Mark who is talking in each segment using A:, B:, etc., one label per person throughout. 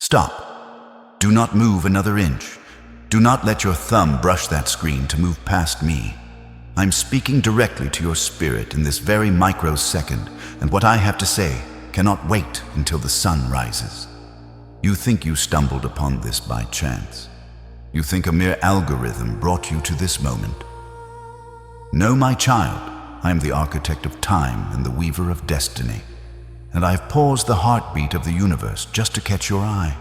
A: Stop. Do not move another inch. Do not let your thumb brush that screen to move past me. I'm speaking directly to your spirit in this very microsecond, and what I have to say cannot wait until the sun rises. You think you stumbled upon this by chance. You think a mere algorithm brought you to this moment. No, my child, I am the architect of time and the weaver of destiny, and I have paused the heartbeat of the universe just to catch your eye.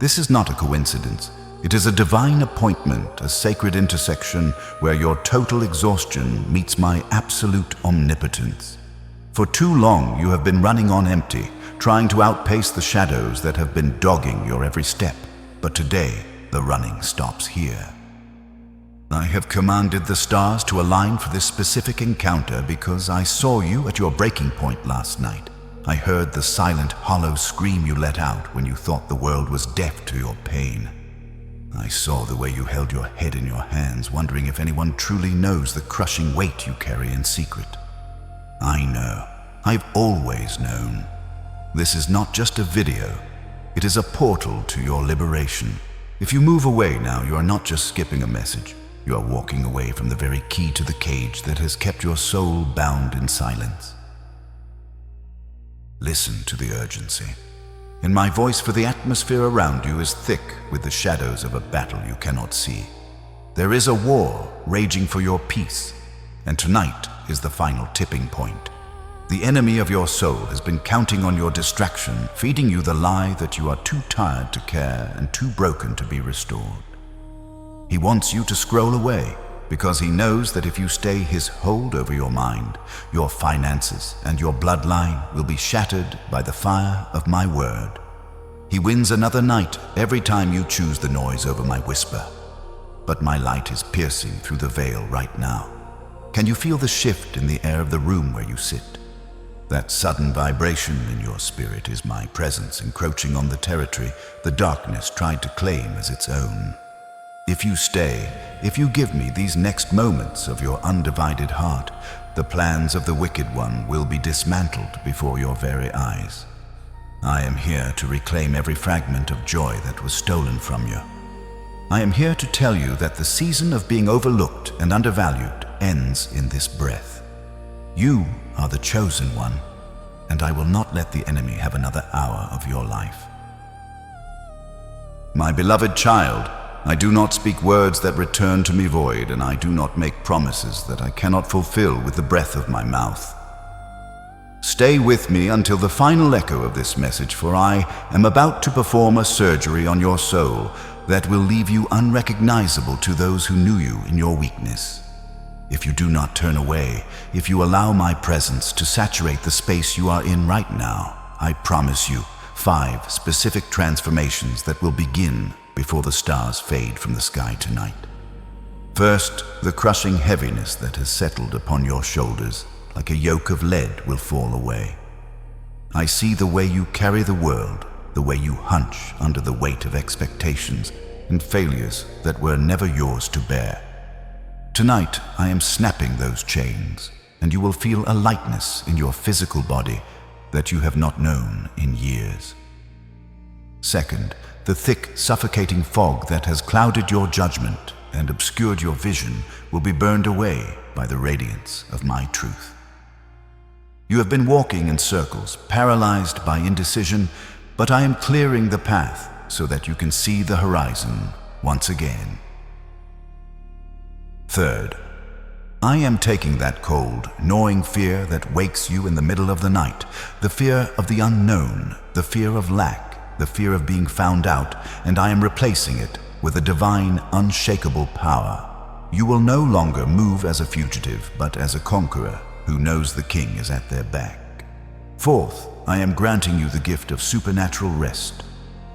A: This is not a coincidence. It is a divine appointment, a sacred intersection where your total exhaustion meets my absolute omnipotence. For too long you have been running on empty, trying to outpace the shadows that have been dogging your every step. But today, the running stops here. I have commanded the stars to align for this specific encounter because I saw you at your breaking point last night. I heard the silent, hollow scream you let out when you thought the world was deaf to your pain. I saw the way you held your head in your hands, wondering if anyone truly knows the crushing weight you carry in secret. I know. I've always known. This is not just a video. It is a portal to your liberation. If you move away now, you are not just skipping a message. You are walking away from the very key to the cage that has kept your soul bound in silence. Listen to the urgency. In my voice, for the atmosphere around you is thick with the shadows of a battle you cannot see. There is a war raging for your peace, and tonight is the final tipping point. The enemy of your soul has been counting on your distraction, feeding you the lie that you are too tired to care and too broken to be restored. He wants you to scroll away because he knows that if you stay, his hold over your mind, your finances, and your bloodline will be shattered by the fire of my word. He wins another night every time you choose the noise over my whisper. But my light is piercing through the veil right now. Can you feel the shift in the air of the room where you sit? That sudden vibration in your spirit is my presence encroaching on the territory the darkness tried to claim as its own. If you stay, if you give me these next moments of your undivided heart, the plans of the wicked one will be dismantled before your very eyes. I am here to reclaim every fragment of joy that was stolen from you. I am here to tell you that the season of being overlooked and undervalued ends in this breath. You are the chosen one, and I will not let the enemy have another hour of your life. My beloved child, I do not speak words that return to me void, and I do not make promises that I cannot fulfill with the breath of my mouth. Stay with me until the final echo of this message, for I am about to perform a surgery on your soul that will leave you unrecognizable to those who knew you in your weakness. If you do not turn away, if you allow my presence to saturate the space you are in right now, I promise you 5 specific transformations that will begin before the stars fade from the sky tonight. First, the crushing heaviness that has settled upon your shoulders like a yoke of lead will fall away. I see the way you carry the world, the way you hunch under the weight of expectations and failures that were never yours to bear. Tonight, I am snapping those chains, and you will feel a lightness in your physical body that you have not known in years. Second, the thick, suffocating fog that has clouded your judgment and obscured your vision will be burned away by the radiance of my truth. You have been walking in circles, paralyzed by indecision, but I am clearing the path so that you can see the horizon once again. Third, I am taking that cold, gnawing fear that wakes you in the middle of the night, the fear of the unknown, the fear of lack, the fear of being found out, and I am replacing it with a divine, unshakable power. You will no longer move as a fugitive, but as a conqueror who knows the king is at their back. Fourth, I am granting you the gift of supernatural rest.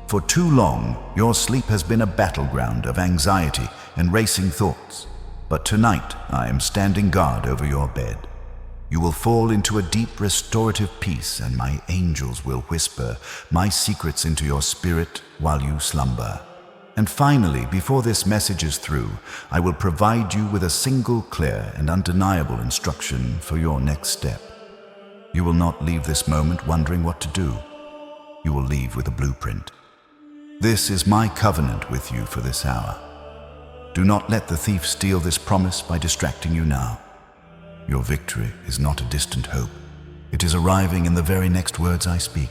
A: For too long, your sleep has been a battleground of anxiety and racing thoughts. But tonight, I am standing guard over your bed. You will fall into a deep restorative peace, and my angels will whisper my secrets into your spirit while you slumber. And finally, before this message is through, I will provide you with a single clear and undeniable instruction for your next step. You will not leave this moment wondering what to do. You will leave with a blueprint, This is my covenant with you for this hour. Do not let the thief steal this promise by distracting you now. Your victory is not a distant hope. It is arriving in the very next words I speak.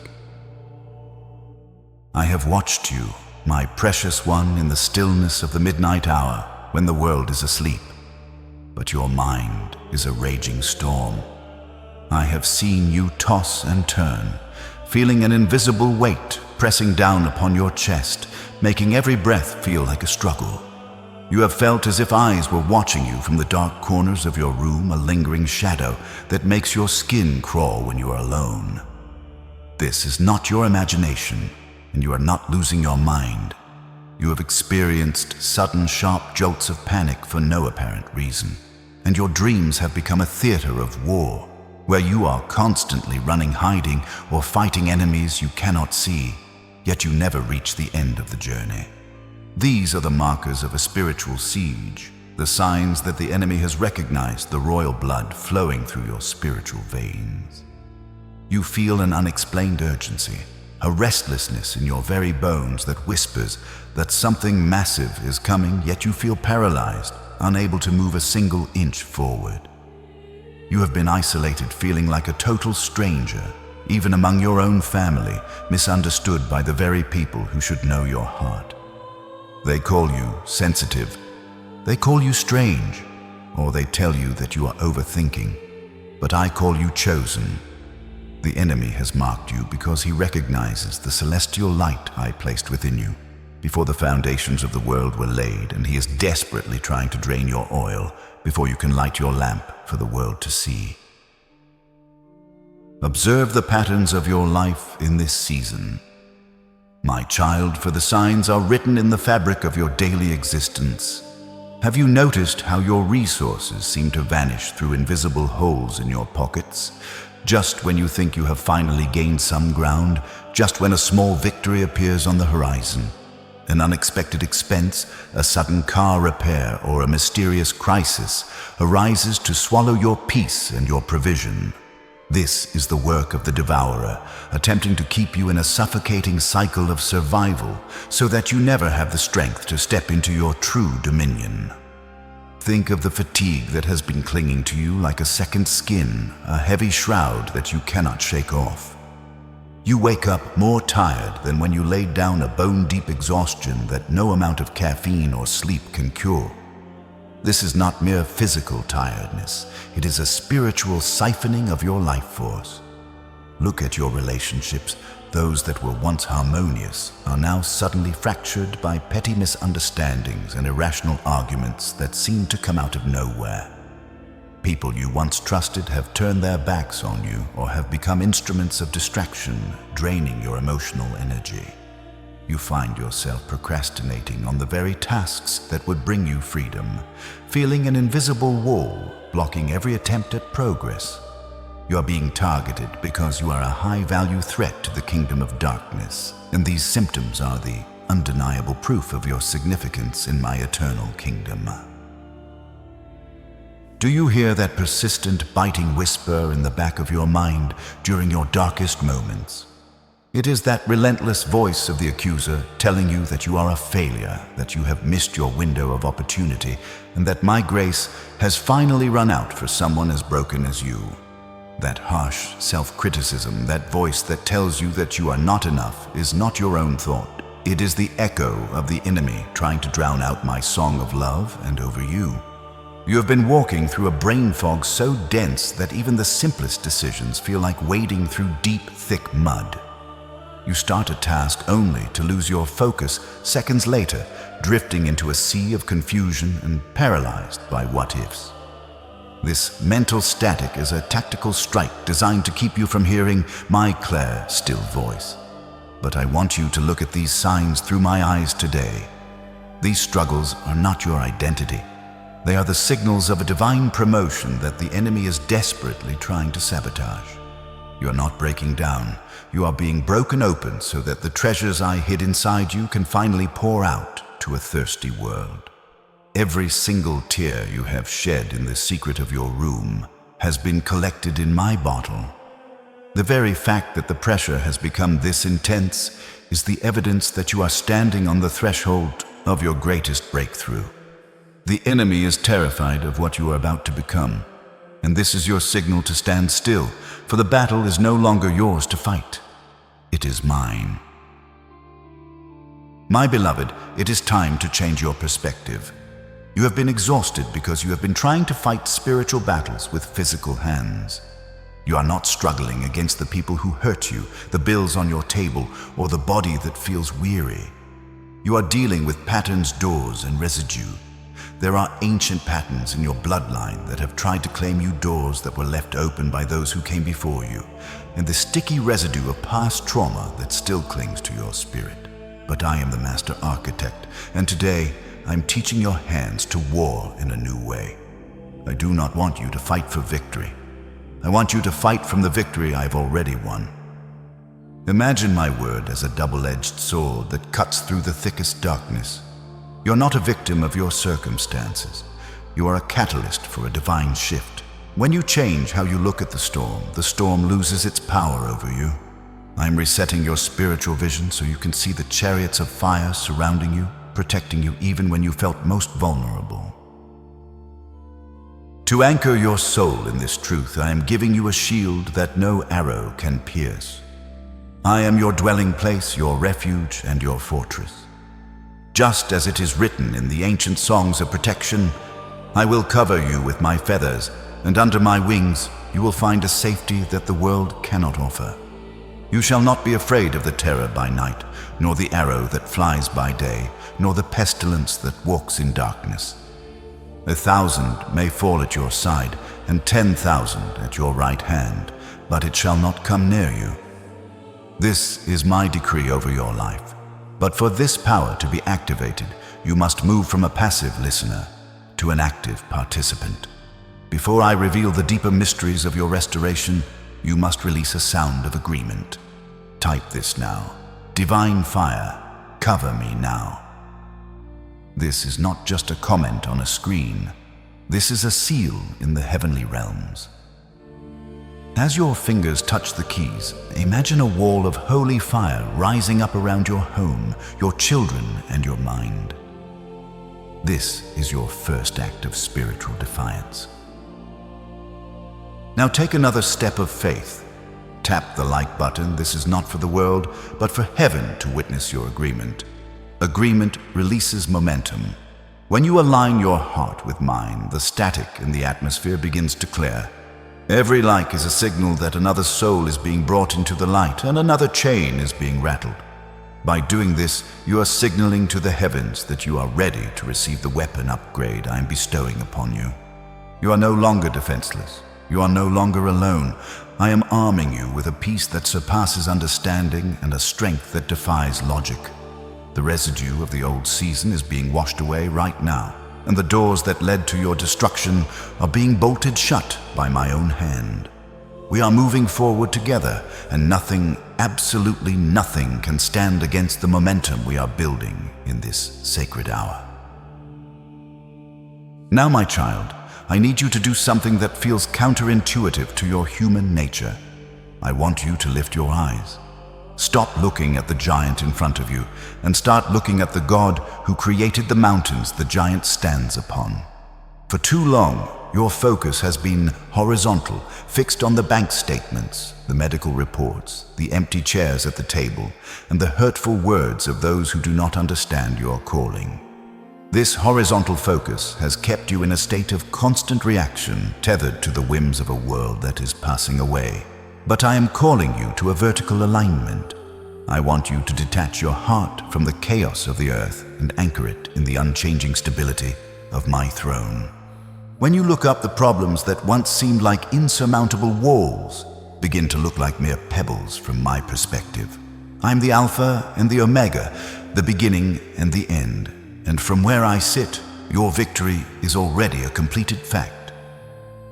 A: I have watched you, my precious one, in the stillness of the midnight hour when the world is asleep. But your mind is a raging storm. I have seen you toss and turn, feeling an invisible weight pressing down upon your chest, making every breath feel like a struggle. You have felt as if eyes were watching you from the dark corners of your room, a lingering shadow that makes your skin crawl when you are alone. This is not your imagination, and you are not losing your mind. You have experienced sudden, sharp jolts of panic for no apparent reason, and your dreams have become a theater of war, where you are constantly running, hiding, or fighting enemies you cannot see, yet you never reach the end of the journey. These are the markers of a spiritual siege, the signs that the enemy has recognized the royal blood flowing through your spiritual veins. You feel an unexplained urgency, a restlessness in your very bones that whispers that something massive is coming, yet you feel paralyzed, unable to move a single inch forward. You have been isolated, feeling like a total stranger, even among your own family, misunderstood by the very people who should know your heart. They call you sensitive, they call you strange, or they tell you that you are overthinking. But I call you chosen. The enemy has marked you because he recognizes the celestial light I placed within you before the foundations of the world were laid, and he is desperately trying to drain your oil before you can light your lamp for the world to see. Observe the patterns of your life in this season, my child, for the signs are written in the fabric of your daily existence. Have you noticed how your resources seem to vanish through invisible holes in your pockets? Just when you think you have finally gained some ground, just when a small victory appears on the horizon. An unexpected expense, a sudden car repair, or a mysterious crisis arises to swallow your peace and your provision. This is the work of the devourer, attempting to keep you in a suffocating cycle of survival so that you never have the strength to step into your true dominion. Think of the fatigue that has been clinging to you like a second skin, a heavy shroud that you cannot shake off. You wake up more tired than when you laid down a bone-deep exhaustion that no amount of caffeine or sleep can cure. This is not mere physical tiredness. It is a spiritual siphoning of your life force. Look at your relationships. Those that were once harmonious are now suddenly fractured by petty misunderstandings and irrational arguments that seem to come out of nowhere. People you once trusted have turned their backs on you or have become instruments of distraction, draining your emotional energy. You find yourself procrastinating on the very tasks that would bring you freedom, feeling an invisible wall blocking every attempt at progress. You are being targeted because you are a high-value threat to the kingdom of darkness, and these symptoms are the undeniable proof of your significance in my eternal kingdom. Do you hear that persistent, biting whisper in the back of your mind during your darkest moments? It is that relentless voice of the accuser telling you that you are a failure, that you have missed your window of opportunity, and that my grace has finally run out for someone as broken as you. That harsh self-criticism, that voice that tells you that you are not enough, is not your own thought. It is the echo of the enemy trying to drown out my song of love and over you. You have been walking through a brain fog so dense that even the simplest decisions feel like wading through deep, thick mud. You start a task only to lose your focus seconds later, drifting into a sea of confusion and paralyzed by what-ifs. This mental static is a tactical strike designed to keep you from hearing my clear, still voice. But I want you to look at these signs through my eyes today. These struggles are not your identity. They are the signals of a divine promotion that the enemy is desperately trying to sabotage. You are not breaking down. You are being broken open so that the treasures I hid inside you can finally pour out to a thirsty world. Every single tear you have shed in the secret of your room has been collected in my bottle. The very fact that the pressure has become this intense is the evidence that you are standing on the threshold of your greatest breakthrough. The enemy is terrified of what you are about to become, and this is your signal to stand still, for the battle is no longer yours to fight. It is mine. My beloved, it is time to change your perspective. You have been exhausted because you have been trying to fight spiritual battles with physical hands. You are not struggling against the people who hurt you, the bills on your table, or the body that feels weary. You are dealing with patterns, doors, and residue. There are ancient patterns in your bloodline that have tried to claim you, doors that were left open by those who came before you, and the sticky residue of past trauma that still clings to your spirit. But I am the master architect, and today I'm teaching your hands to war in a new way. I do not want you to fight for victory. I want you to fight from the victory I've already won. Imagine my word as a double-edged sword that cuts through the thickest darkness. You're not a victim of your circumstances. You are a catalyst for a divine shift. When you change how you look at the storm loses its power over you. I'm resetting your spiritual vision so you can see the chariots of fire surrounding you, protecting you even when you felt most vulnerable. To anchor your soul in this truth, I am giving you a shield that no arrow can pierce. I am your dwelling place, your refuge, and your fortress. Just as it is written in the ancient songs of protection, I will cover you with my feathers, and under my wings you will find a safety that the world cannot offer. You shall not be afraid of the terror by night, nor the arrow that flies by day, nor the pestilence that walks in darkness. 1,000 may fall at your side, and 10,000 at your right hand, but it shall not come near you. This is my decree over your life. But for this power to be activated, you must move from a passive listener to an active participant. Before I reveal the deeper mysteries of your restoration, you must release a sound of agreement. Type this now. Divine fire, cover me now. This is not just a comment on a screen. This is a seal in the heavenly realms. As your fingers touch the keys, imagine a wall of holy fire rising up around your home, your children, and your mind. This is your first act of spiritual defiance. Now take another step of faith. Tap the like button. This is not for the world, but for heaven to witness your agreement. Agreement releases momentum. When you align your heart with mine, the static in the atmosphere begins to clear. Every like is a signal that another soul is being brought into the light and another chain is being rattled. By doing this, you are signaling to the heavens that you are ready to receive the weapon upgrade I am bestowing upon you. You are no longer defenseless. You are no longer alone. I am arming you with a peace that surpasses understanding and a strength that defies logic. The residue of the old season is being washed away right now, and the doors that led to your destruction are being bolted shut by my own hand. We are moving forward together, and nothing, absolutely nothing, can stand against the momentum we are building in this sacred hour. Now, my child, I need you to do something that feels counterintuitive to your human nature. I want you to lift your eyes. Stop looking at the giant in front of you and start looking at the God who created the mountains the giant stands upon. For too long, your focus has been horizontal, fixed on the bank statements, the medical reports, the empty chairs at the table, and the hurtful words of those who do not understand your calling. This horizontal focus has kept you in a state of constant reaction, tethered to the whims of a world that is passing away. But I am calling you to a vertical alignment. I want you to detach your heart from the chaos of the earth and anchor it in the unchanging stability of my throne. When you look up, the problems that once seemed like insurmountable walls begin to look like mere pebbles from my perspective. I'm the Alpha and the Omega, the beginning and the end. And from where I sit, your victory is already a completed fact.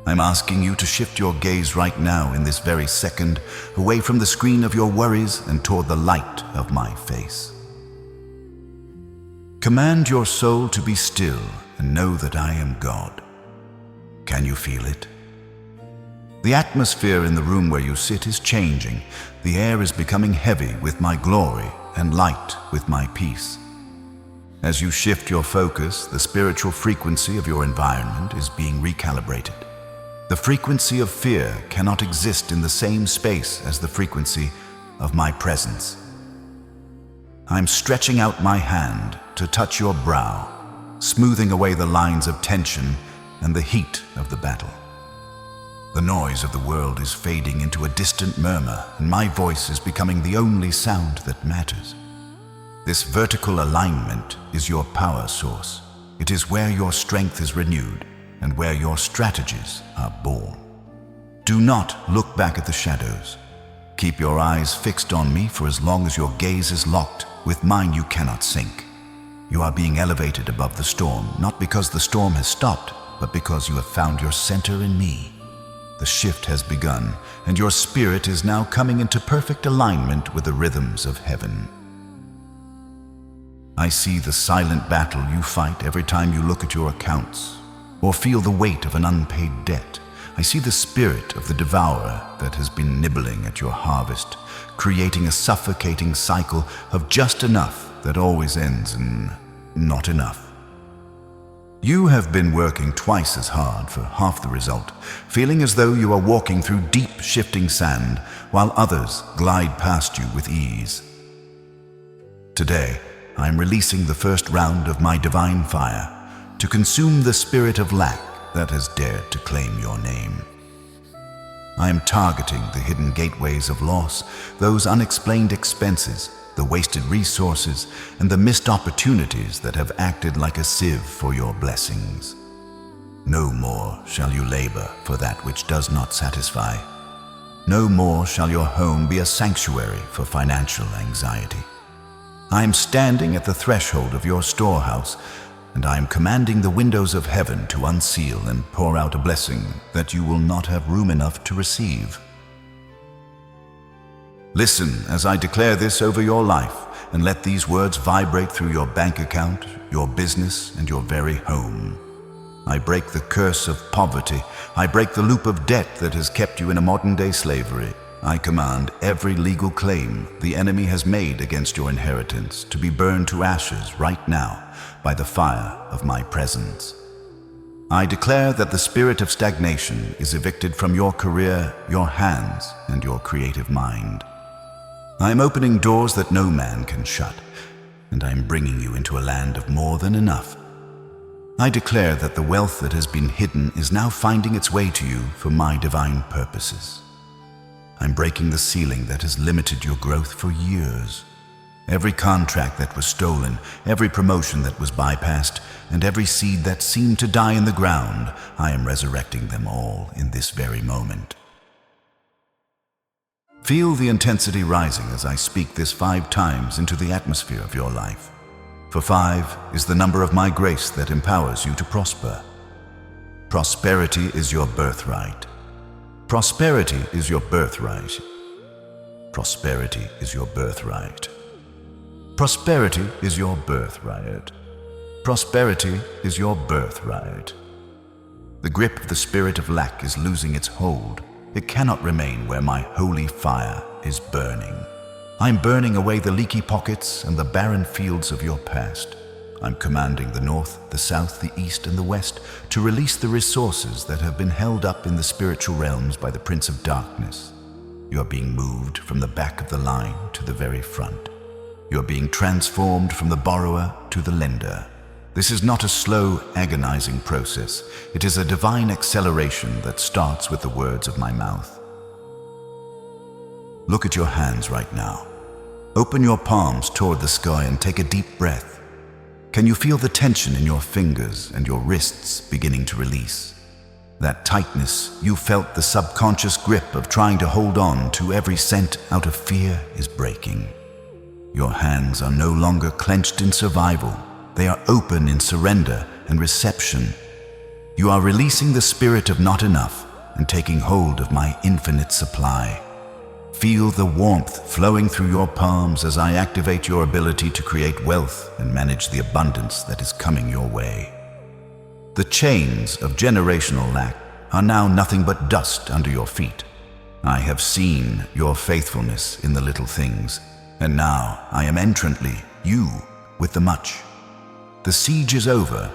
A: I'm asking you to shift your gaze right now in this very second, away from the screen of your worries and toward the light of my face. Command your soul to be still and know that I am God. Can you feel it? The atmosphere in the room where you sit is changing. The air is becoming heavy with my glory and light with my peace. As you shift your focus, the spiritual frequency of your environment is being recalibrated. The frequency of fear cannot exist in the same space as the frequency of my presence. I'm stretching out my hand to touch your brow, smoothing away the lines of tension and the heat of the battle. The noise of the world is fading into a distant murmur, and my voice is becoming the only sound that matters. This vertical alignment is your power source. It is where your strength is renewed and where your strategies are born. Do not look back at the shadows. Keep your eyes fixed on me for as long as your gaze is locked. With mine you cannot sink. You are being elevated above the storm, not because the storm has stopped, but because you have found your center in me. The shift has begun, and your spirit is now coming into perfect alignment with the rhythms of heaven. I see the silent battle you fight every time you look at your accounts or feel the weight of an unpaid debt. I see the spirit of the devourer that has been nibbling at your harvest, creating a suffocating cycle of just enough that always ends in not enough. You have been working twice as hard for half the result, feeling as though you are walking through deep shifting sand while others glide past you with ease. Today, I am releasing the first round of my divine fire to consume the spirit of lack that has dared to claim your name. I am targeting the hidden gateways of loss, those unexplained expenses, the wasted resources, and the missed opportunities that have acted like a sieve for your blessings. No more shall you labor for that which does not satisfy. No more shall your home be a sanctuary for financial anxiety. I am standing at the threshold of your storehouse, and I am commanding the windows of heaven to unseal and pour out a blessing that you will not have room enough to receive. Listen as I declare this over your life, and let these words vibrate through your bank account, your business, and your very home. I break the curse of poverty. I break the loop of debt that has kept you in a modern-day slavery. I command every legal claim the enemy has made against your inheritance to be burned to ashes right now by the fire of my presence. I declare that the spirit of stagnation is evicted from your career, your hands, and your creative mind. I am opening doors that no man can shut, and I am bringing you into a land of more than enough. I declare that the wealth that has been hidden is now finding its way to you for my divine purposes. I'm breaking the ceiling that has limited your growth for years. Every contract that was stolen, every promotion that was bypassed, and every seed that seemed to die in the ground, I am resurrecting them all in this very moment. Feel the intensity rising as I speak this 5 times into the atmosphere of your life. For 5 is the number of my grace that empowers you to prosper. Prosperity is your birthright. Prosperity is your birthright. Prosperity is your birthright. Prosperity is your birthright. Prosperity is your birthright. The grip of the spirit of lack is losing its hold. It cannot remain where my holy fire is burning. I'm burning away the leaky pockets and the barren fields of your past. I'm commanding the north, the south, the east, and the west to release the resources that have been held up in the spiritual realms by the Prince of Darkness. You are being moved from the back of the line to the very front. You are being transformed from the borrower to the lender. This is not a slow, agonizing process. It is a divine acceleration that starts with the words of my mouth. Look at your hands right now. Open your palms toward the sky and take a deep breath. Can you feel the tension in your fingers and your wrists beginning to release? That tightness you felt, the subconscious grip of trying to hold on to every cent out of fear, is breaking. Your hands are no longer clenched in survival. They are open in surrender and reception. You are releasing the spirit of not enough and taking hold of my infinite supply. Feel the warmth flowing through your palms as I activate your ability to create wealth and manage the abundance that is coming your way. The chains of generational lack are now nothing but dust under your feet. I have seen your faithfulness in the little things, and now I am entrantly you with the much. The siege is over.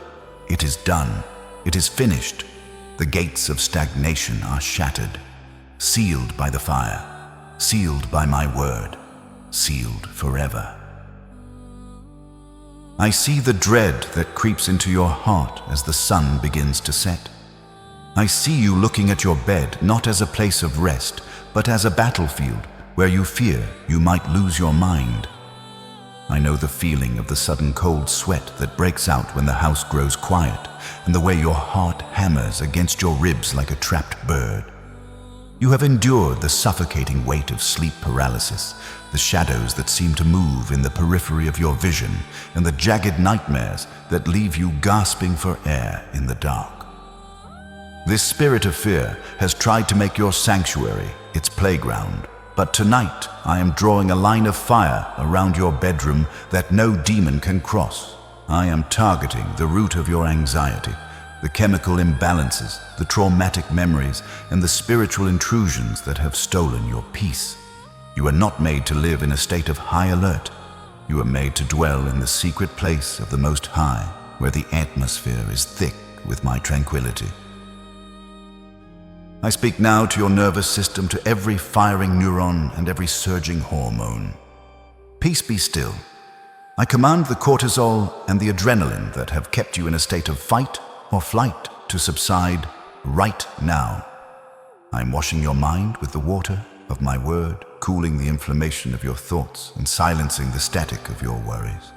A: It is done. It is finished. The gates of stagnation are shattered, sealed by the fire, sealed by my word, sealed forever. I see the dread that creeps into your heart as the sun begins to set. I see you looking at your bed not as a place of rest, but as a battlefield where you fear you might lose your mind. I know the feeling of the sudden cold sweat that breaks out when the house grows quiet, and the way your heart hammers against your ribs like a trapped bird. You have endured the suffocating weight of sleep paralysis, the shadows that seem to move in the periphery of your vision, and the jagged nightmares that leave you gasping for air in the dark. This spirit of fear has tried to make your sanctuary its playground, but tonight I am drawing a line of fire around your bedroom that no demon can cross. I am targeting the root of your anxiety, the chemical imbalances, the traumatic memories, and the spiritual intrusions that have stolen your peace. You are not made to live in a state of high alert. You are made to dwell in the secret place of the Most High, where the atmosphere is thick with my tranquility. I speak now to your nervous system, to every firing neuron and every surging hormone. Peace, be still. I command the cortisol and the adrenaline that have kept you in a state of fight or flight to subside right now. I am washing your mind with the water of my word, cooling the inflammation of your thoughts and silencing the static of your worries.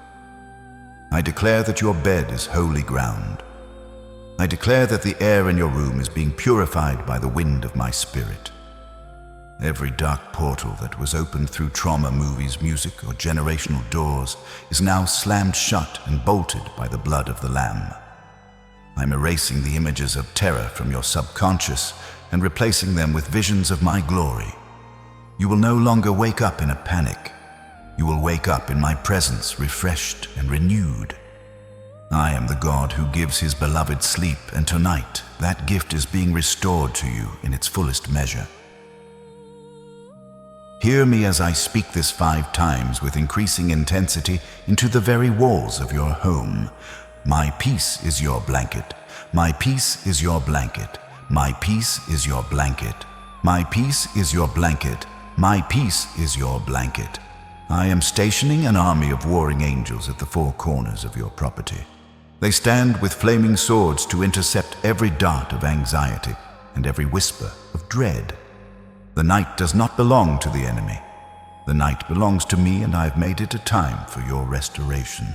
A: I declare that your bed is holy ground. I declare that the air in your room is being purified by the wind of my spirit. Every dark portal that was opened through trauma movies, music, or generational doors is now slammed shut and bolted by the blood of the Lamb. I'm erasing the images of terror from your subconscious and replacing them with visions of my glory. You will no longer wake up in a panic. You will wake up in my presence, refreshed and renewed. I am the God who gives his beloved sleep, and tonight that gift is being restored to you in its fullest measure. Hear me as I speak this 5 times with increasing intensity into the very walls of your home. My peace is your blanket. My peace is your blanket. My peace is your blanket. My peace is your blanket. My peace is your blanket. I am stationing an army of warring angels at the 4 corners of your property. They stand with flaming swords to intercept every dart of anxiety and every whisper of dread. The night does not belong to the enemy. The night belongs to me, and I have made it a time for your restoration.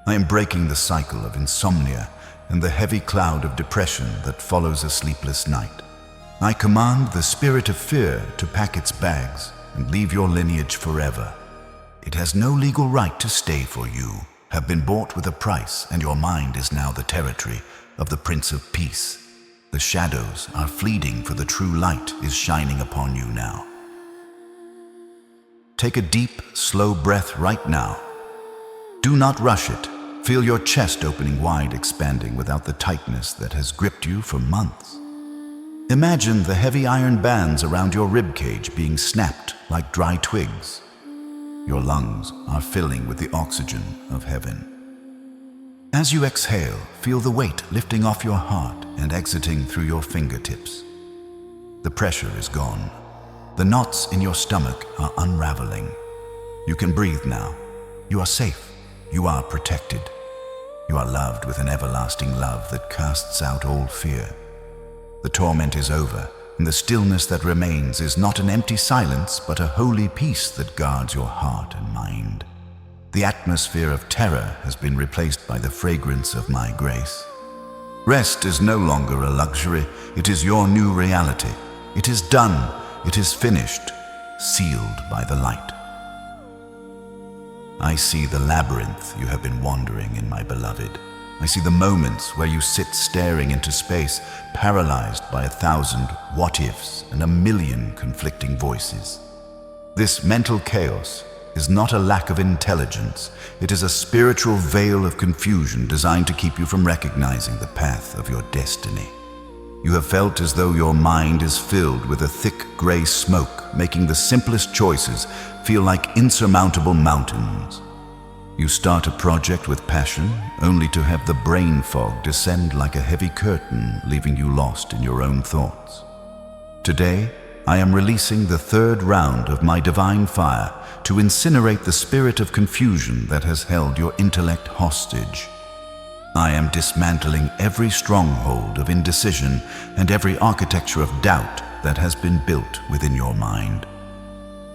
A: I am breaking the cycle of insomnia and the heavy cloud of depression that follows a sleepless night. I command the spirit of fear to pack its bags and leave your lineage forever. It has no legal right to stay, for you have been bought with a price, and your mind is now the territory of the Prince of Peace. The shadows are fleeting, for the true light is shining upon you now. Take a deep, slow breath right now. Do not rush it. Feel your chest opening wide, expanding without the tightness that has gripped you for months. Imagine the heavy iron bands around your ribcage being snapped like dry twigs. Your lungs are filling with the oxygen of heaven. As you exhale, feel the weight lifting off your heart and exiting through your fingertips. The pressure is gone. The knots in your stomach are unraveling. You can breathe now. You are safe. You are protected. You are loved with an everlasting love that casts out all fear. The torment is over, and the stillness that remains is not an empty silence, but a holy peace that guards your heart and mind. The atmosphere of terror has been replaced by the fragrance of my grace. Rest is no longer a luxury. It is your new reality. It is done. It is finished, sealed by the light. I see the labyrinth you have been wandering in, my beloved. I see the moments where you sit staring into space, paralyzed by 1,000 what-ifs and 1,000,000 conflicting voices. This mental chaos is not a lack of intelligence. It is a spiritual veil of confusion designed to keep you from recognizing the path of your destiny. You have felt as though your mind is filled with a thick gray smoke, making the simplest choices feel like insurmountable mountains. You start a project with passion, only to have the brain fog descend like a heavy curtain, leaving you lost in your own thoughts. Today, I am releasing the third round of my divine fire to incinerate the spirit of confusion that has held your intellect hostage. I am dismantling every stronghold of indecision and every architecture of doubt that has been built within your mind.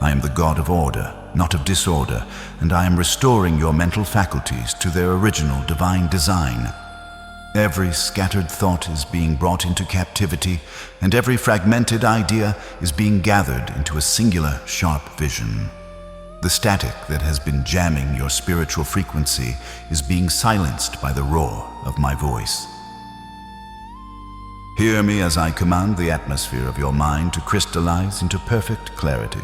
A: I am the God of order, not of disorder, and I am restoring your mental faculties to their original divine design. Every scattered thought is being brought into captivity, and every fragmented idea is being gathered into a singular, sharp vision. The static that has been jamming your spiritual frequency is being silenced by the roar of my voice. Hear me as I command the atmosphere of your mind to crystallize into perfect clarity.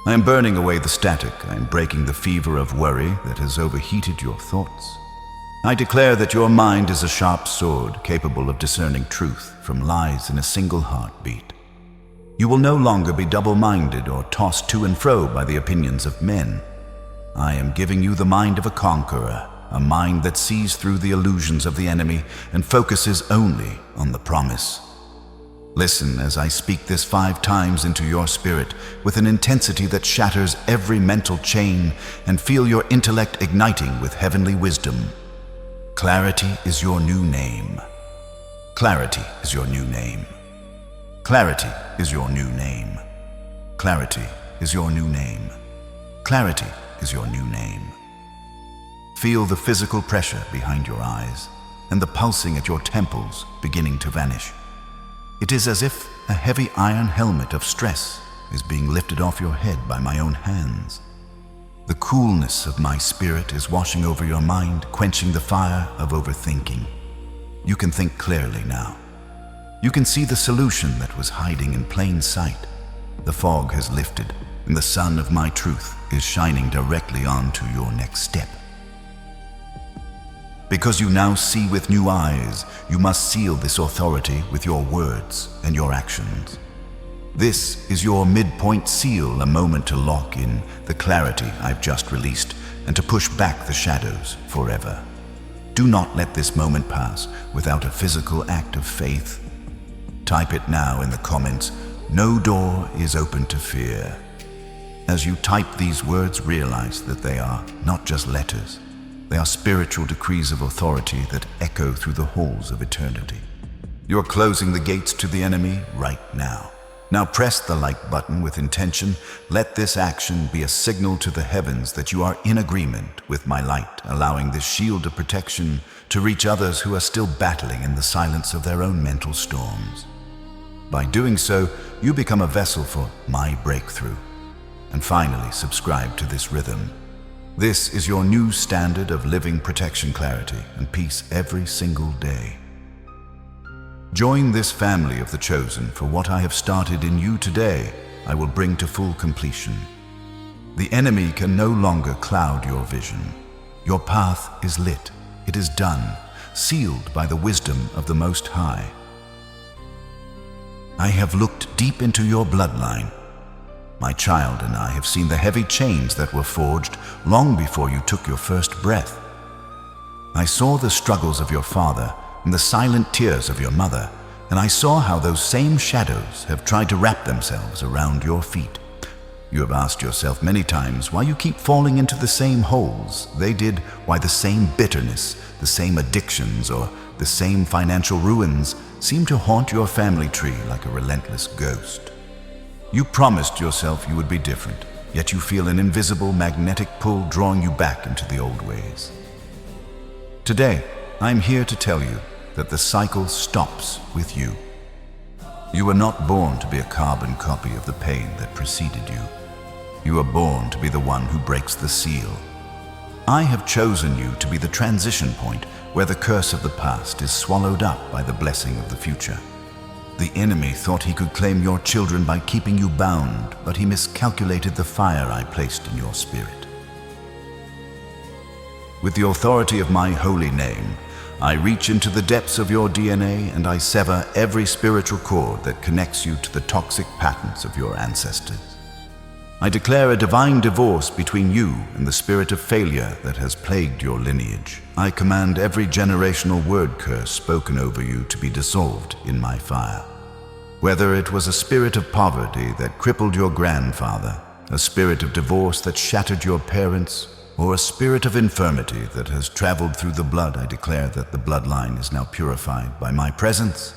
A: I am burning away the static. I am breaking the fever of worry that has overheated your thoughts. I declare that your mind is a sharp sword capable of discerning truth from lies in a single heartbeat. You will no longer be double-minded or tossed to and fro by the opinions of men. I am giving you the mind of a conqueror, a mind that sees through the illusions of the enemy and focuses only on the promise. Listen as I speak this 5 times into your spirit with an intensity that shatters every mental chain, and feel your intellect igniting with heavenly wisdom. Clarity is your new name. Clarity is your new name. Clarity is your new name. Clarity is your new name. Clarity is your new name. Feel the physical pressure behind your eyes and the pulsing at your temples beginning to vanish. It is as if a heavy iron helmet of stress is being lifted off your head by my own hands. The coolness of my spirit is washing over your mind, quenching the fire of overthinking. You can think clearly now. You can see the solution that was hiding in plain sight. The fog has lifted, and the sun of my truth is shining directly onto your next step. Because you now see with new eyes, you must seal this authority with your words and your actions. This is your midpoint seal, a moment to lock in the clarity I've just released and to push back the shadows forever. Do not let this moment pass without a physical act of faith. Type it now in the comments. No door is open to fear. As you type these words, realize that they are not just letters. They are spiritual decrees of authority that echo through the halls of eternity. You're closing the gates to the enemy right now. Now press the like button with intention. Let this action be a signal to the heavens that you are in agreement with my light, allowing this shield of protection to reach others who are still battling in the silence of their own mental storms. By doing so, you become a vessel for my breakthrough. And finally, subscribe to this rhythm. This is your new standard of living protection, clarity, and peace every single day. Join this family of the chosen, for what I have started in you today, I will bring to full completion. The enemy can no longer cloud your vision. Your path is lit. It is done, sealed by the wisdom of the Most High. I have looked deep into your bloodline. My child and I have seen the heavy chains that were forged long before you took your first breath. I saw the struggles of your father and the silent tears of your mother, and I saw how those same shadows have tried to wrap themselves around your feet. You have asked yourself many times why you keep falling into the same holes they did, why the same bitterness, the same addictions, or the same financial ruins seem to haunt your family tree like a relentless ghost. You promised yourself you would be different, yet you feel an invisible magnetic pull drawing you back into the old ways. Today, I'm here to tell you that the cycle stops with you. You were not born to be a carbon copy of the pain that preceded you. You are born to be the one who breaks the seal. I have chosen you to be the transition point where the curse of the past is swallowed up by the blessing of the future. The enemy thought he could claim your children by keeping you bound, but he miscalculated the fire I placed in your spirit. With the authority of my holy name, I reach into the depths of your DNA and I sever every spiritual cord that connects you to the toxic patterns of your ancestors. I declare a divine divorce between you and the spirit of failure that has plagued your lineage. I command every generational word curse spoken over you to be dissolved in my fire. Whether it was a spirit of poverty that crippled your grandfather, a spirit of divorce that shattered your parents, or a spirit of infirmity that has traveled through the blood, I declare that the bloodline is now purified by my presence.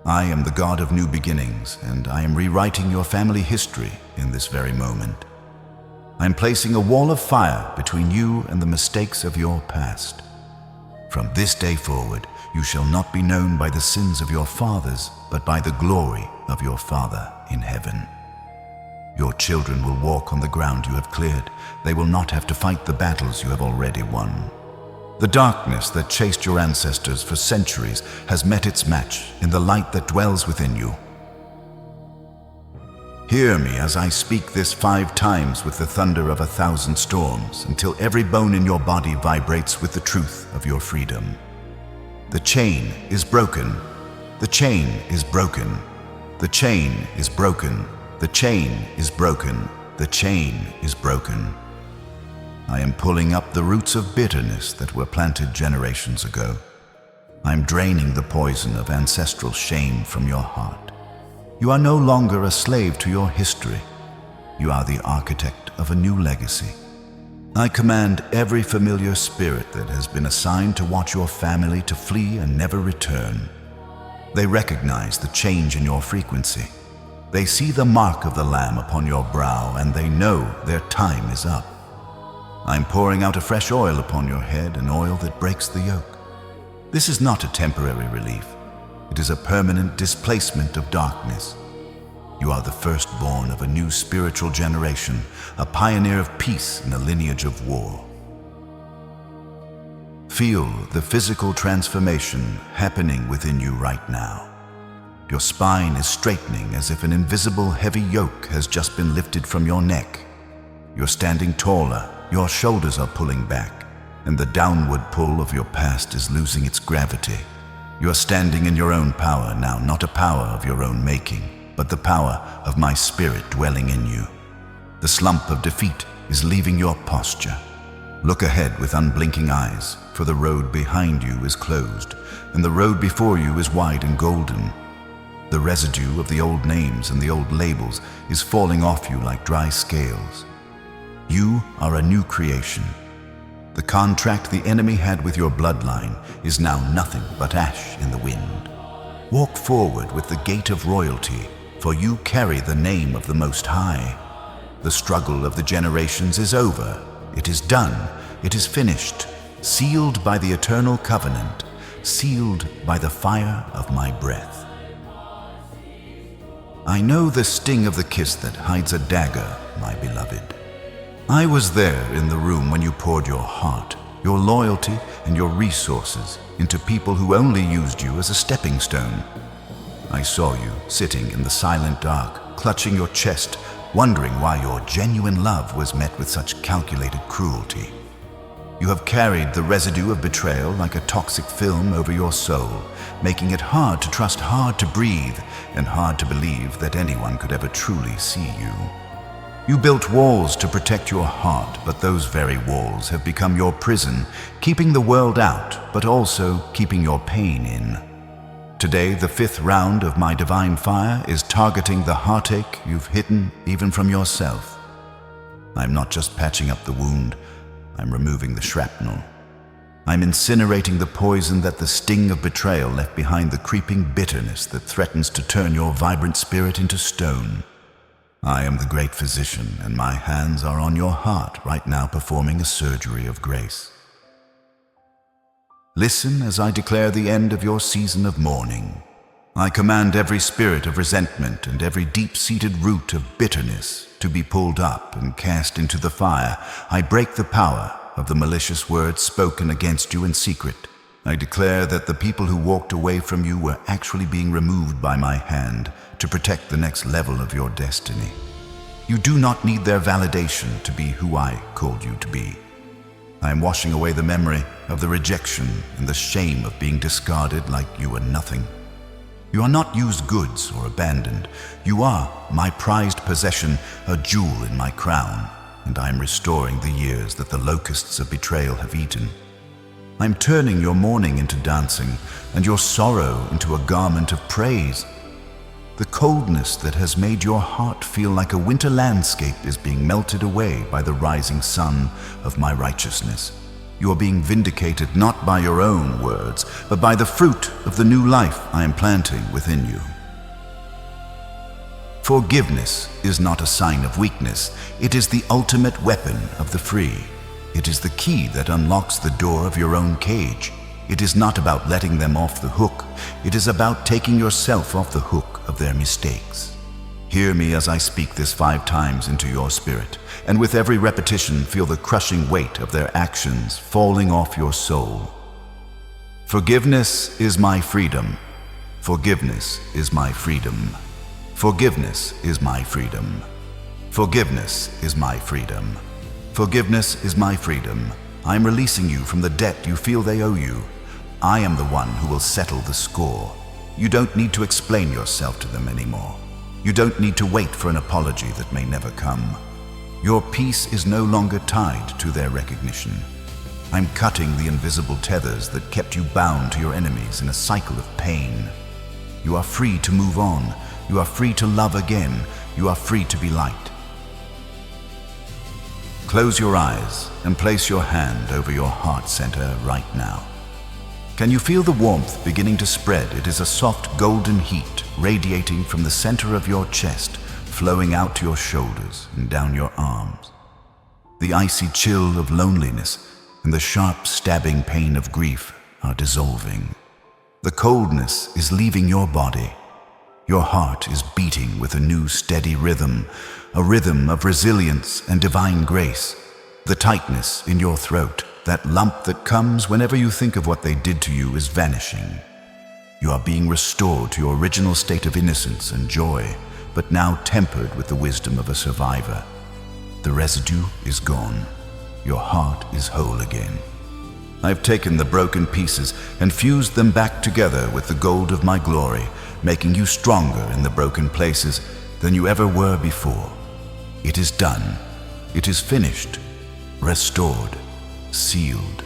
A: I am the God of new beginnings, and I am rewriting your family history in this very moment. I am placing a wall of fire between you and the mistakes of your past. From this day forward, you shall not be known by the sins of your fathers, but by the glory of your Father in heaven. Your children will walk on the ground you have cleared. They will not have to fight the battles you have already won. The darkness that chased your ancestors for centuries has met its match in the light that dwells within you. Hear me as I speak this 5 times with the thunder of 1,000 storms, until every bone in your body vibrates with the truth of your freedom. The chain is broken. The chain is broken. The chain is broken. The chain is broken. The chain is broken. I am pulling up the roots of bitterness that were planted generations ago. I am draining the poison of ancestral shame from your heart. You are no longer a slave to your history. You are the architect of a new legacy. I command every familiar spirit that has been assigned to watch your family to flee and never return. They recognize the change in your frequency. They see the mark of the Lamb upon your brow, and they know their time is up. I'm pouring out a fresh oil upon your head, an oil that breaks the yoke. This is not a temporary relief. It is a permanent displacement of darkness. You are the firstborn of a new spiritual generation, a pioneer of peace in a lineage of war. Feel the physical transformation happening within you right now. Your spine is straightening as if an invisible heavy yoke has just been lifted from your neck. You're standing taller, your shoulders are pulling back, and the downward pull of your past is losing its gravity. You are standing in your own power now, not a power of your own making, but the power of my spirit dwelling in you. The slump of defeat is leaving your posture. Look ahead with unblinking eyes, for the road behind you is closed, and the road before you is wide and golden. The residue of the old names and the old labels is falling off you like dry scales. You are a new creation. The contract the enemy had with your bloodline is now nothing but ash in the wind. Walk forward with the gait of royalty, for you carry the name of the Most High. The struggle of the generations is over. It is done. It is finished, sealed by the eternal covenant, sealed by the fire of my breath. I know the sting of the kiss that hides a dagger, my beloved. I was there in the room when you poured your heart, your loyalty, and your resources into people who only used you as a stepping stone. I saw you sitting in the silent dark, clutching your chest, wondering why your genuine love was met with such calculated cruelty. You have carried the residue of betrayal like a toxic film over your soul, making it hard to trust, hard to breathe, and hard to believe that anyone could ever truly see you. You built walls to protect your heart, but those very walls have become your prison, keeping the world out, but also keeping your pain in. Today, the 5th round of my divine fire is targeting the heartache you've hidden even from yourself. I'm not just patching up the wound, I'm removing the shrapnel. I'm incinerating the poison that the sting of betrayal left behind, the creeping bitterness that threatens to turn your vibrant spirit into stone. I am the great physician, and my hands are on your heart right now, performing a surgery of grace. Listen as I declare the end of your season of mourning. I command every spirit of resentment and every deep-seated root of bitterness to be pulled up and cast into the fire. I break the power of the malicious words spoken against you in secret. I declare that the people who walked away from you were actually being removed by my hand to protect the next level of your destiny. You do not need their validation to be who I called you to be. I am washing away the memory of the rejection and the shame of being discarded like you were nothing. You are not used goods or abandoned. You are my prized possession, a jewel in my crown, and I am restoring the years that the locusts of betrayal have eaten. I am turning your mourning into dancing and your sorrow into a garment of praise. The coldness that has made your heart feel like a winter landscape is being melted away by the rising sun of my righteousness. You are being vindicated not by your own words, but by the fruit of the new life I am planting within you. Forgiveness is not a sign of weakness. It is the ultimate weapon of the free. It is the key that unlocks the door of your own cage. It is not about letting them off the hook. It is about taking yourself off the hook of their mistakes. Hear me as I speak this 5 times into your spirit, and with every repetition feel the crushing weight of their actions falling off your soul. Forgiveness is my freedom. Forgiveness is my freedom. Forgiveness is my freedom. Forgiveness is my freedom. Forgiveness is my freedom. I am releasing you from the debt you feel they owe you. I am the one who will settle the score. You don't need to explain yourself to them anymore. You don't need to wait for an apology that may never come. Your peace is no longer tied to their recognition. I'm cutting the invisible tethers that kept you bound to your enemies in a cycle of pain. You are free to move on. You are free to love again. You are free to be light. Close your eyes and place your hand over your heart center right now. Can you feel the warmth beginning to spread? It is a soft golden heat radiating from the center of your chest, flowing out to your shoulders and down your arms. The icy chill of loneliness and the sharp stabbing pain of grief are dissolving. The coldness is leaving your body. Your heart is beating with a new steady rhythm, a rhythm of resilience and divine grace. The tightness in your throat, that lump that comes whenever you think of what they did to you, is vanishing. You are being restored to your original state of innocence and joy, but now tempered with the wisdom of a survivor. The residue is gone. Your heart is whole again. I've taken the broken pieces and fused them back together with the gold of my glory, making you stronger in the broken places than you ever were before. It is done. It is finished. Restored. Sealed.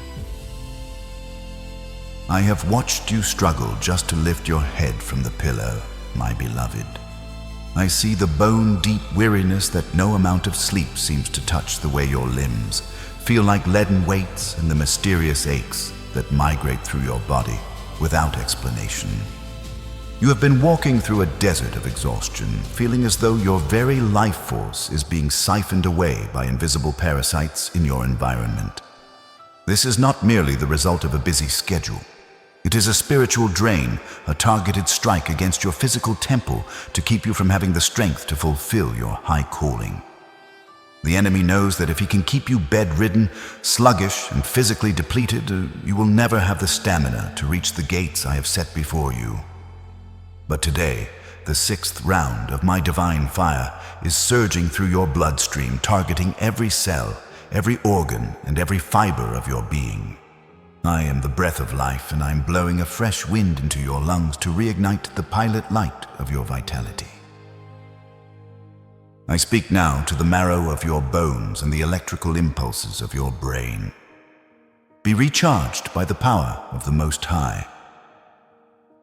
A: I have watched you struggle just to lift your head from the pillow, my beloved. I see the bone-deep weariness that no amount of sleep seems to touch, the way your limbs feel like leaden weights, and the mysterious aches that migrate through your body without explanation. You have been walking through a desert of exhaustion, feeling as though your very life force is being siphoned away by invisible parasites in your environment. This is not merely the result of a busy schedule. It is a spiritual drain, a targeted strike against your physical temple to keep you from having the strength to fulfill your high calling. The enemy knows that if he can keep you bedridden, sluggish, and physically depleted, you will never have the stamina to reach the gates I have set before you. But today, the 6th round of my divine fire is surging through your bloodstream, targeting every cell, every organ, and every fiber of your being. I am the breath of life, and I am blowing a fresh wind into your lungs to reignite the pilot light of your vitality. I speak now to the marrow of your bones and the electrical impulses of your brain. Be recharged by the power of the Most High.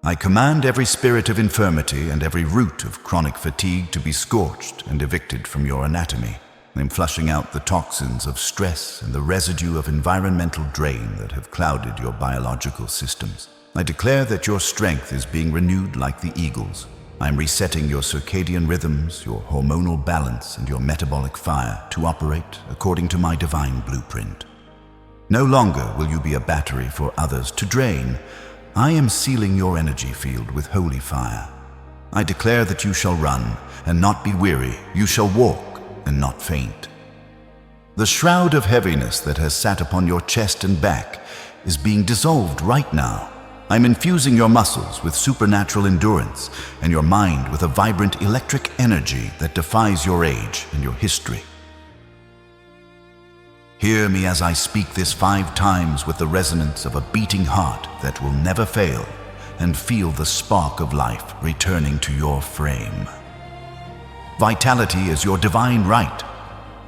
A: I command every spirit of infirmity and every root of chronic fatigue to be scorched and evicted from your anatomy. I am flushing out the toxins of stress and the residue of environmental drain that have clouded your biological systems. I declare that your strength is being renewed like the eagle's. I am resetting your circadian rhythms, your hormonal balance, and your metabolic fire to operate according to my divine blueprint. No longer will you be a battery for others to drain. I am sealing your energy field with holy fire. I declare that you shall run and not be weary. You shall walk and not faint. The shroud of heaviness that has sat upon your chest and back is being dissolved right now. I'm infusing your muscles with supernatural endurance and your mind with a vibrant electric energy that defies your age and your history. Hear me as I speak this 5 times with the resonance of a beating heart that will never fail, and feel the spark of life returning to your frame. Vitality is your divine right.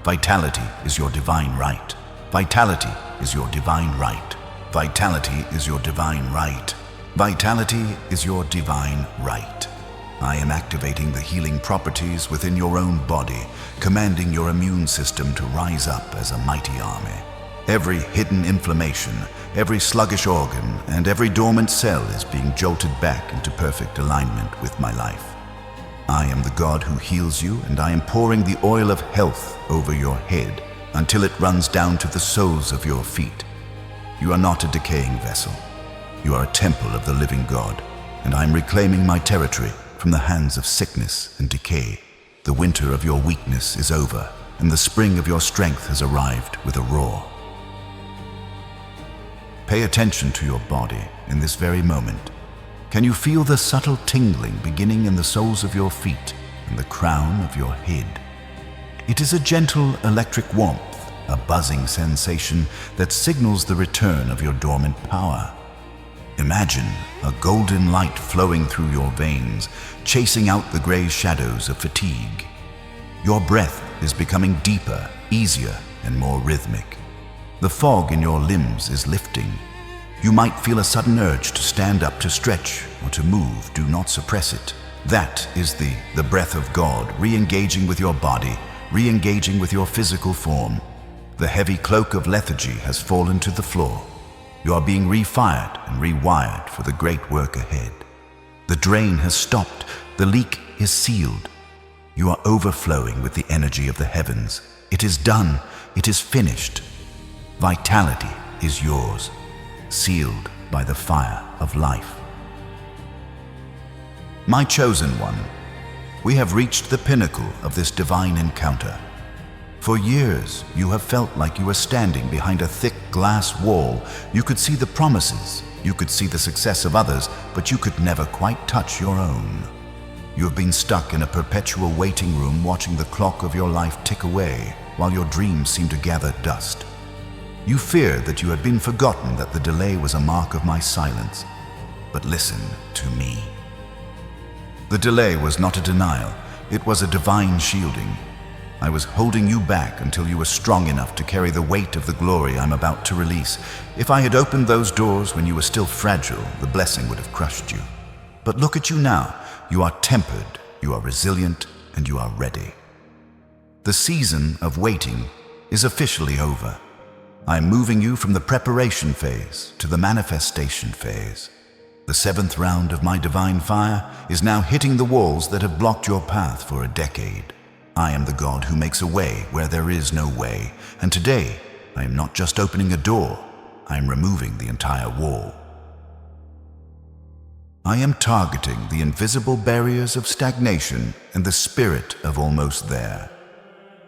A: Vitality is your divine right. Vitality is your divine right. Vitality is your divine right. Vitality is your divine right. I am activating the healing properties within your own body, commanding your immune system to rise up as a mighty army. Every hidden inflammation, every sluggish organ, and every dormant cell is being jolted back into perfect alignment with my life. I am the God who heals you, and I am pouring the oil of health over your head until it runs down to the soles of your feet. You are not a decaying vessel. You are a temple of the living God, and I am reclaiming my territory from the hands of sickness and decay. The winter of your weakness is over, and the spring of your strength has arrived with a roar. Pay attention to your body in this very moment. Can you feel the subtle tingling beginning in the soles of your feet and the crown of your head? It is a gentle electric warmth, a buzzing sensation that signals the return of your dormant power. Imagine a golden light flowing through your veins, chasing out the gray shadows of fatigue. Your breath is becoming deeper, easier, and more rhythmic. The fog in your limbs is lifting. You might feel a sudden urge to stand up, to stretch, or to move. Do not suppress it. That is the breath of God, re-engaging with your body, re-engaging with your physical form. The heavy cloak of lethargy has fallen to the floor. You are being refired and rewired for the great work ahead. The drain has stopped. The leak is sealed. You are overflowing with the energy of the heavens. It is done. It is finished. Vitality is yours, sealed by the fire of life. My chosen one, we have reached the pinnacle of this divine encounter. For years, you have felt like you were standing behind a thick glass wall. You could see the promises, you could see the success of others, but you could never quite touch your own. You have been stuck in a perpetual waiting room, watching the clock of your life tick away, while your dreams seem to gather dust. You feared that you had been forgotten, that the delay was a mark of my silence. But listen to me. The delay was not a denial, it was a divine shielding. I was holding you back until you were strong enough to carry the weight of the glory I'm about to release. If I had opened those doors when you were still fragile, the blessing would have crushed you. But look at you now. You are tempered, you are resilient, and you are ready. The season of waiting is officially over. I am moving you from the preparation phase to the manifestation phase. The 7th round of my divine fire is now hitting the walls that have blocked your path for a decade. I am the God who makes a way where there is no way, and today I am not just opening a door, I am removing the entire wall. I am targeting the invisible barriers of stagnation and the spirit of almost there.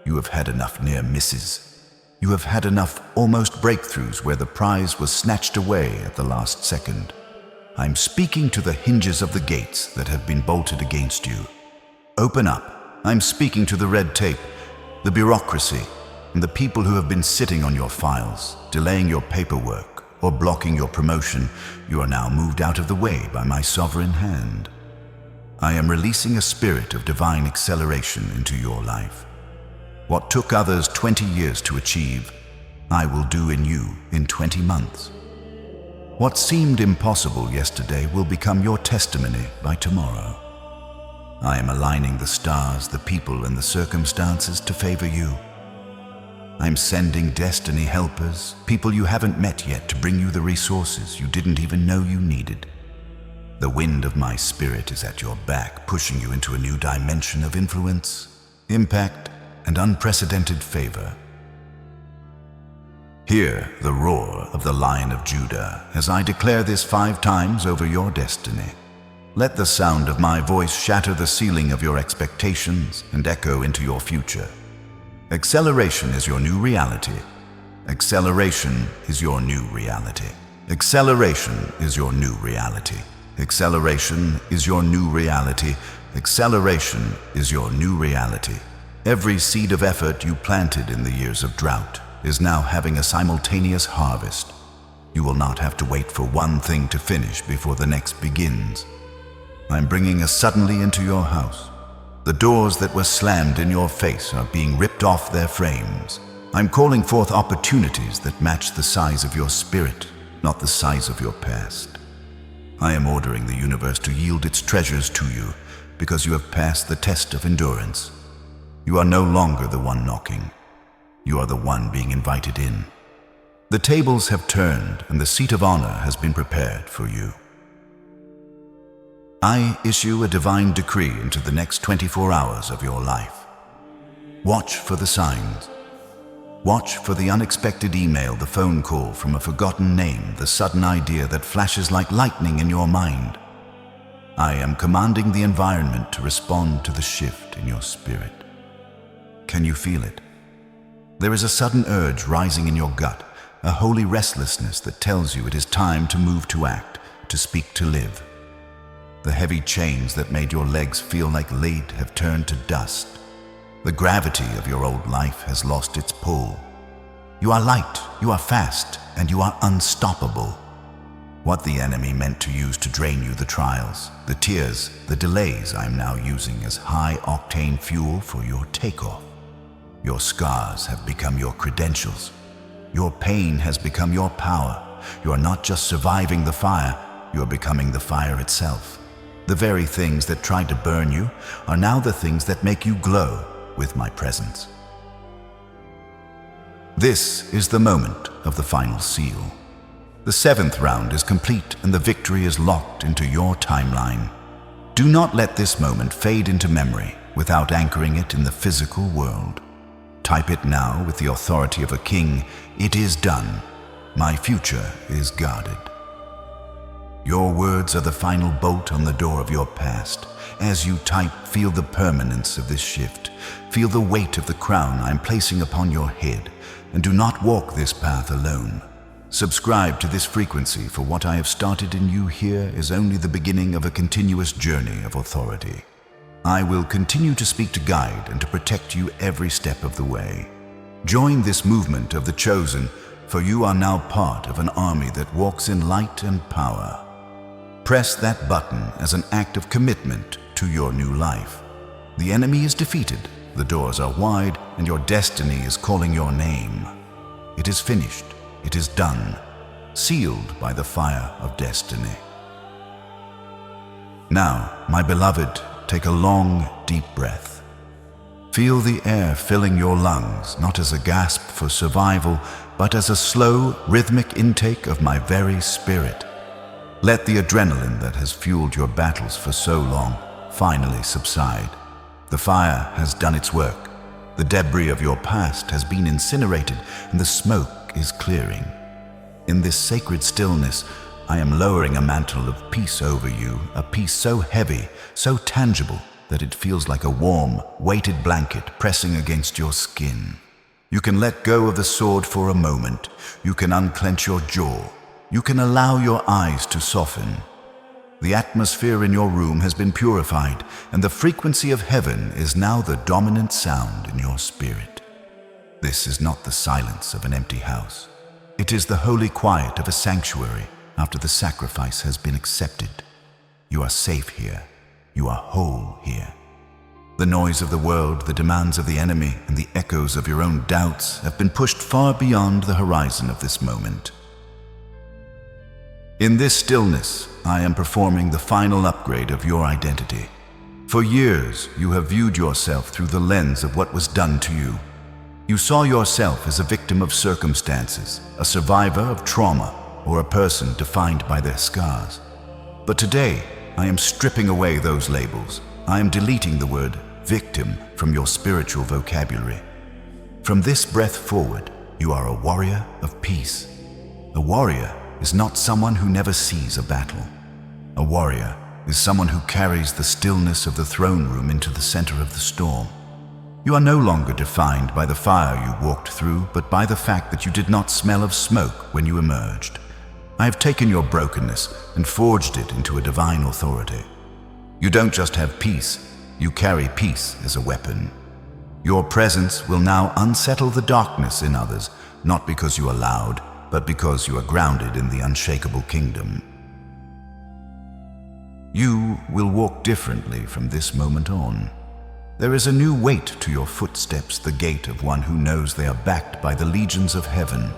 A: You have had enough near misses. You have had enough almost breakthroughs where the prize was snatched away at the last second. I'm speaking to the hinges of the gates that have been bolted against you. Open up. I'm speaking to the red tape, the bureaucracy, and the people who have been sitting on your files, delaying your paperwork or blocking your promotion. You are now moved out of the way by my sovereign hand. I am releasing a spirit of divine acceleration into your life. What took others 20 years to achieve, I will do in you in 20 months. What seemed impossible yesterday will become your testimony by tomorrow. I am aligning the stars, the people, and the circumstances to favor you. I'm sending destiny helpers, people you haven't met yet, to bring you the resources you didn't even know you needed. The wind of my spirit is at your back, pushing you into a new dimension of influence, impact, and unprecedented favor. Hear the roar of the Lion of Judah as I declare this 5 times over your destiny. Let the sound of my voice shatter the ceiling of your expectations and echo into your future. Acceleration is your new reality. Acceleration is your new reality. Acceleration is your new reality. Acceleration is your new reality. Acceleration is your new reality. Every seed of effort you planted in the years of drought, is now having a simultaneous harvest. You will not have to wait for one thing to finish before the next begins. I'm bringing us suddenly into your house. The doors that were slammed in your face are being ripped off their frames. I'm calling forth opportunities that match the size of your spirit, not the size of your past. I am ordering the universe to yield its treasures to you because you have passed the test of endurance. You are no longer the one knocking. You are the one being invited in. The tables have turned and the seat of honor has been prepared for you. I issue a divine decree into the next 24 hours of your life. Watch for the signs. Watch for the unexpected email, the phone call from a forgotten name, the sudden idea that flashes like lightning in your mind. I am commanding the environment to respond to the shift in your spirit. Can you feel it? There is a sudden urge rising in your gut, a holy restlessness that tells you it is time to move to act, to speak to live. The heavy chains that made your legs feel like lead have turned to dust. The gravity of your old life has lost its pull. You are light, you are fast, and you are unstoppable. What the enemy meant to use to drain you, the trials, the tears, the delays, I am now using as high-octane fuel for your takeoff. Your scars have become your credentials. Your pain has become your power. You are not just surviving the fire, you are becoming the fire itself. The very things that tried to burn you are now the things that make you glow with my presence. This is the moment of the final seal. The 7th round is complete and the victory is locked into your timeline. Do not let this moment fade into memory without anchoring it in the physical world. Type it now with the authority of a king. It is done. My future is guarded. Your words are the final bolt on the door of your past. As you type, feel the permanence of this shift. Feel the weight of the crown I am placing upon your head, and do not walk this path alone. Subscribe to this frequency, for what I have started in you here is only the beginning of a continuous journey of authority. I will continue to speak to guide and to protect you every step of the way. Join this movement of the chosen, for you are now part of an army that walks in light and power. Press that button as an act of commitment to your new life. The enemy is defeated, the doors are wide, and your destiny is calling your name. It is finished, it is done, sealed by the fire of destiny. Now, my beloved, take a long, deep breath. Feel the air filling your lungs, not as a gasp for survival, but as a slow, rhythmic intake of my very spirit. Let the adrenaline that has fueled your battles for so long finally subside. The fire has done its work. The debris of your past has been incinerated, and the smoke is clearing. In this sacred stillness, I am lowering a mantle of peace over you, a peace so heavy, so tangible, that it feels like a warm, weighted blanket pressing against your skin. You can let go of the sword for a moment. You can unclench your jaw. You can allow your eyes to soften. The atmosphere in your room has been purified, and the frequency of heaven is now the dominant sound in your spirit. This is not the silence of an empty house. It is the holy quiet of a sanctuary after the sacrifice has been accepted. You are safe here. You are whole here. The noise of the world, the demands of the enemy, and the echoes of your own doubts have been pushed far beyond the horizon of this moment. In this stillness, I am performing the final upgrade of your identity. For years, you have viewed yourself through the lens of what was done to you. You saw yourself as a victim of circumstances, a survivor of trauma, or a person defined by their scars. But today, I am stripping away those labels. I am deleting the word victim from your spiritual vocabulary. From this breath forward, you are a warrior of peace. A warrior is not someone who never sees a battle. A warrior is someone who carries the stillness of the throne room into the center of the storm. You are no longer defined by the fire you walked through, but by the fact that you did not smell of smoke when you emerged. I have taken your brokenness and forged it into a divine authority. You don't just have peace, you carry peace as a weapon. Your presence will now unsettle the darkness in others, not because you are loud, but because you are grounded in the unshakable kingdom. You will walk differently from this moment on. There is a new weight to your footsteps, the gait of one who knows they are backed by the legions of heaven.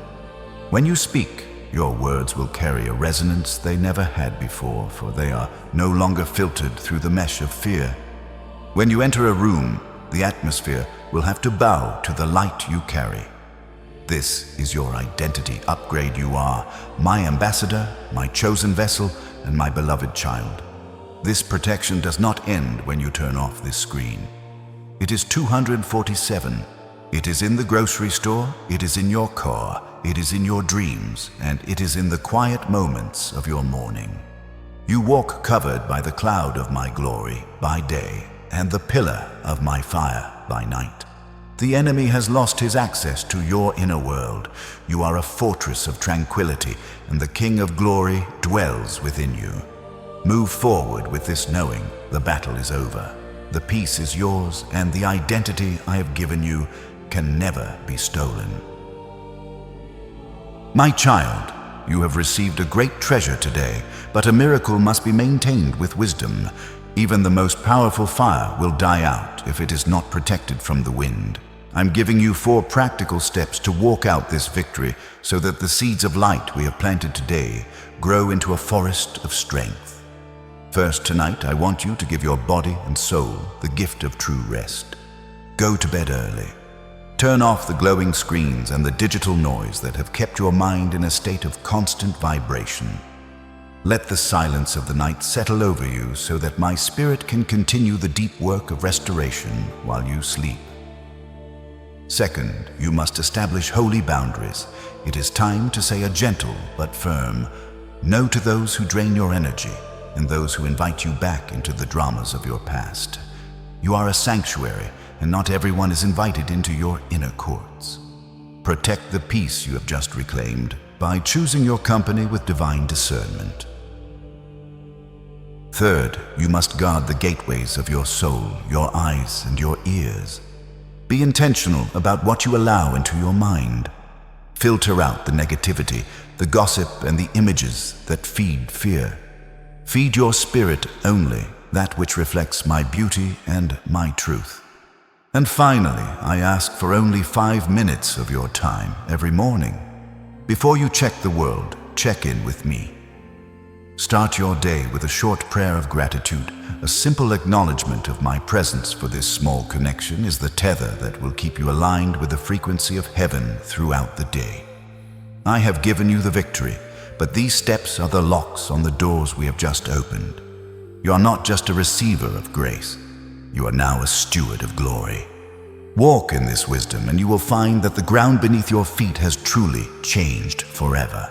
A: When you speak, your words will carry a resonance they never had before, for they are no longer filtered through the mesh of fear. When you enter a room, the atmosphere will have to bow to the light you carry. This is your identity upgrade. You are my ambassador, my chosen vessel, and my beloved child. This protection does not end when you turn off this screen. It is 247. It is in the grocery store, it is in your car, it is in your dreams, and it is in the quiet moments of your morning. You walk covered by the cloud of my glory by day, and the pillar of my fire by night. The enemy has lost his access to your inner world. You are a fortress of tranquility, and the King of Glory dwells within you. Move forward with this knowing the battle is over. The peace is yours, and the identity I have given you can never be stolen. My child, you have received a great treasure today, but a miracle must be maintained with wisdom. Even the most powerful fire will die out if it is not protected from the wind. I'm giving you 4 practical steps to walk out this victory so that the seeds of light we have planted today grow into a forest of strength. First, tonight, I want you to give your body and soul the gift of true rest. Go to bed early. Turn off the glowing screens and the digital noise that have kept your mind in a state of constant vibration. Let the silence of the night settle over you so that my spirit can continue the deep work of restoration while you sleep. Second, you must establish holy boundaries. It is time to say a gentle but firm no to those who drain your energy and those who invite you back into the dramas of your past. You are a sanctuary, and not everyone is invited into your inner courts. Protect the peace you have just reclaimed by choosing your company with divine discernment. Third, you must guard the gateways of your soul, your eyes, and your ears. Be intentional about what you allow into your mind. Filter out the negativity, the gossip, and the images that feed fear. Feed your spirit only that which reflects my beauty and my truth. And finally, I ask for only 5 minutes of your time every morning. Before you check the world, check in with me. Start your day with a short prayer of gratitude. A simple acknowledgement of my presence for this small connection is the tether that will keep you aligned with the frequency of heaven throughout the day. I have given you the victory, but these steps are the locks on the doors we have just opened. You are not just a receiver of grace. You are now a steward of glory. Walk in this wisdom, and you will find that the ground beneath your feet has truly changed forever.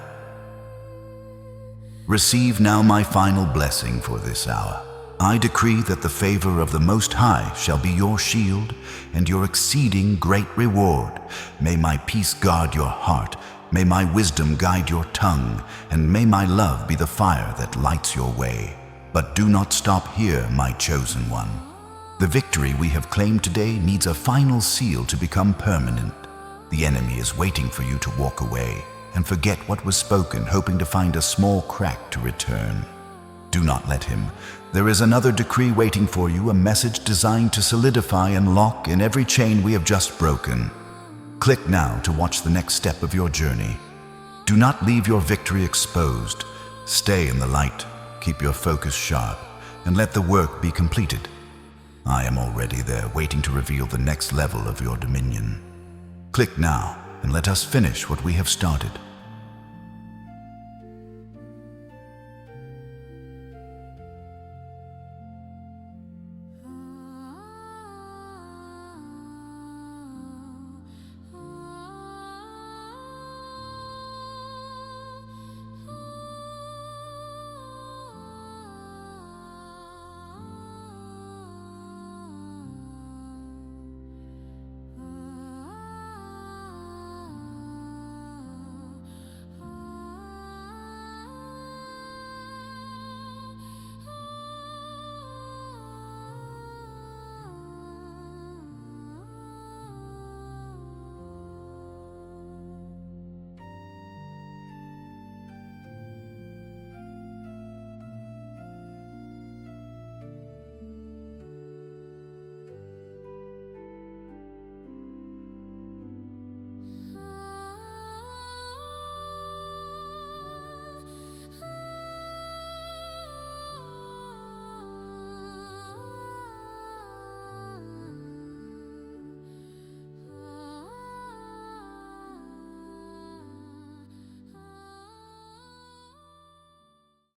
A: Receive now my final blessing for this hour. I decree that the favor of the Most High shall be your shield and your exceeding great reward. May my peace guard your heart. May my wisdom guide your tongue, and may my love be the fire that lights your way. But do not stop here, my chosen one. The victory we have claimed today needs a final seal to become permanent. The enemy is waiting for you to walk away and forget what was spoken, hoping to find a small crack to return. Do not let him. There is another decree waiting for you, a message designed to solidify and lock in every chain we have just broken. Click now to watch the next step of your journey. Do not leave your victory exposed. Stay in the light, keep your focus sharp, and let the work be completed. I am already there, waiting to reveal the next level of your dominion. Click now, and let us finish what we have started.